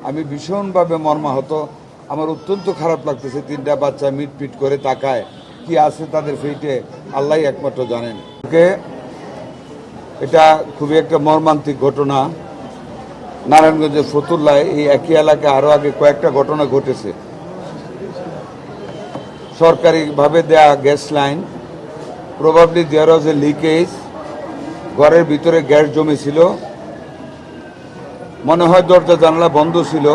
আমি ভীষণভাবে মর্মাহত। আমার অত্যন্ত খারাপ লাগতেছে, তিনটা বাচ্চা মিটপিট করে তাকায়, কি আছে তাদের পেটে আল্লাহই একমাত্র জানেন। এটা খুবই একটা মর্মান্তিক ঘটনা। নারায়ণগঞ্জের ফতুল্লায় এই একই এলাকায় আরও আগে কয়েকটা ঘটনা ঘটেছে। সরকারিভাবে দেয়া গ্যাস লাইন, প্রবাবলি দেয়ার ওয়াজ এ লিকেজ, ঘরের ভিতরে গ্যাস জমেছিল, মনে হয় দরজা জানলা বন্ধ ছিল।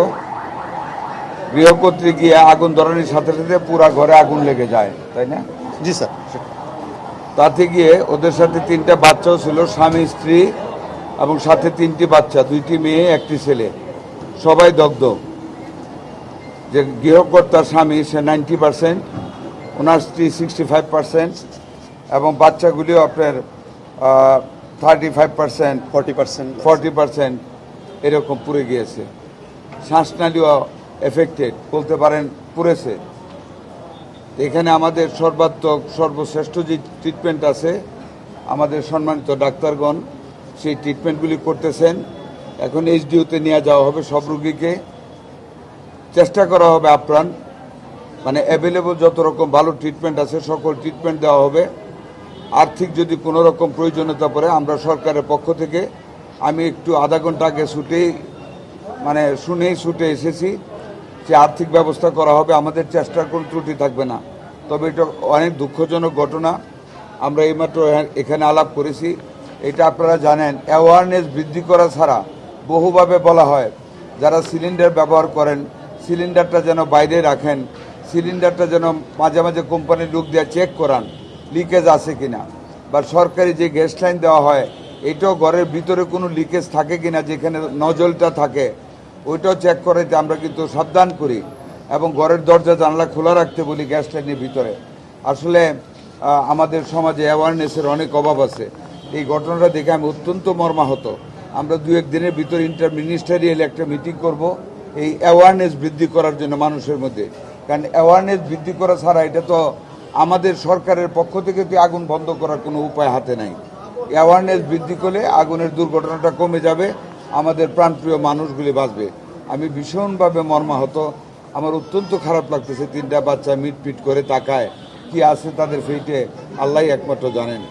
গৃহকর্ত্রী গিয়ে আগুন ধরানোর সাথে সাথে পুরা ঘরে আগুন লেগে যায়, তাই না? জি স্যার। তাতে গিয়ে ওদের সাথে তিনটা বাচ্চাও ছিল, স্বামী স্ত্রী এবং সাথে তিনটি বাচ্চা, দুইটি মেয়ে একটি ছেলে, সবাই দগ্ধ। যে গৃহকর্তার স্বামী সে 90%, ওনার স্ত্রী 65%, এবং বাচ্চাগুলিও আপনার 35%, 40% এরকম পুড়ে গিয়েছে। শ্বাসনালীও এফেক্টেড, বলতে পারেন পুড়েছে। এখানে আমাদের সর্বাত্মক সর্বশ্রেষ্ঠ যে ট্রিটমেন্ট আছে, আমাদের সম্মানিত ডাক্তারগণ সেই ট্রিটমেন্টগুলি করতেছেন। এখন এইচডিইউতে নিয়ে যাওয়া হবে সব রোগীকে, চেষ্টা করা হবে আপ্রাণ, মানে অ্যাভেলেবল যত রকম ভালো ট্রিটমেন্ট আছে সকল ট্রিটমেন্ট দেওয়া হবে। আর্থিক যদি কোনো রকম প্রয়োজনীয়তা পড়ে, আমরা সরকারের পক্ষ থেকে, আমি একটু আধা ঘন্টা আগে ছুটে এসেছি যে আর্থিক ব্যবস্থা করা হবে, আমাদের চেষ্টার কোনো ত্রুটি থাকবে না। তবে এটা অনেক দুঃখজনক ঘটনা, আমরা এইমাত্র এখানে আলাপ করেছি। এটা আপনারা জানেন, অ্যাওয়ারনেস বৃদ্ধি করা ছাড়া বহুভাবে বলা হয় যারা সিলিন্ডার ব্যবহার করেন সিলিন্ডারটা যেন বাইরে রাখেন, সিলিন্ডারটা যেন মাঝে মাঝে কোম্পানির লোক দিয়ে চেক করান লিকেজ আছে কিনা, বা সরকারি যে গ্যাস লাইন দেওয়া হয় এটাও ঘরের ভিতরে কোনো লিকেজ থাকে কিনা, যেখানে নজলটা থাকে ওইটাও চেক করাইতে আমরা কিন্তু সাবধান করি, এবং ঘরের দরজা জানলা খোলা রাখতে বলি গ্যাস লাইনের ভিতরে। আসলে আমাদের সমাজে অ্যাওয়ারনেসের অনেক অভাব আছে। এই ঘটনাটা দেখে আমি অত্যন্ত মর্মাহত। আমরা দু এক দিনের ভিতর ইন্টারমিনিস্টারিয়াল একটা মিটিং করব এই অ্যাওয়ারনেস বৃদ্ধি করার জন্য মানুষের মধ্যে, কারণ অ্যাওয়ারনেস বৃদ্ধি করা ছাড়া এটা তো আমাদের সরকারের পক্ষ থেকে তো আগুন বন্ধ করার কোনো উপায় হাতে নাই। অ্যাওয়ারনেস বৃদ্ধি করলে আগুনের দুর্ঘটনাটা কমে যাবে, আমাদের প্রাণপ্রিয় মানুষগুলি বাঁচবে। আমি ভীষণভাবে মর্মাহত। আমার অত্যন্ত খারাপ লাগতেছে, তিনটা বাচ্চা মিটপিট করে তাকায়, কি আছে তাদের পেটে আল্লাহই একমাত্র জানেন।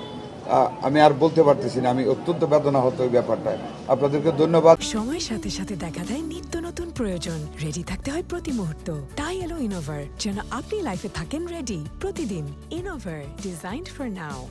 আমি আর বলতে পারতেছি না, আমি অত্যন্ত বেদনাহত এই ব্যাপারটায়। আপনাদেরকে ধন্যবাদ। সময়ের সাথে সাথে দেখা দেয় নিত্য নতুন প্রয়োজন, রেডি থাকতে হয় প্রতি মুহূর্ত। তাই এলো ইনোভার, যেন আপনি লাইফে থাকেন রেডি প্রতিদিন। Innova, designed for now.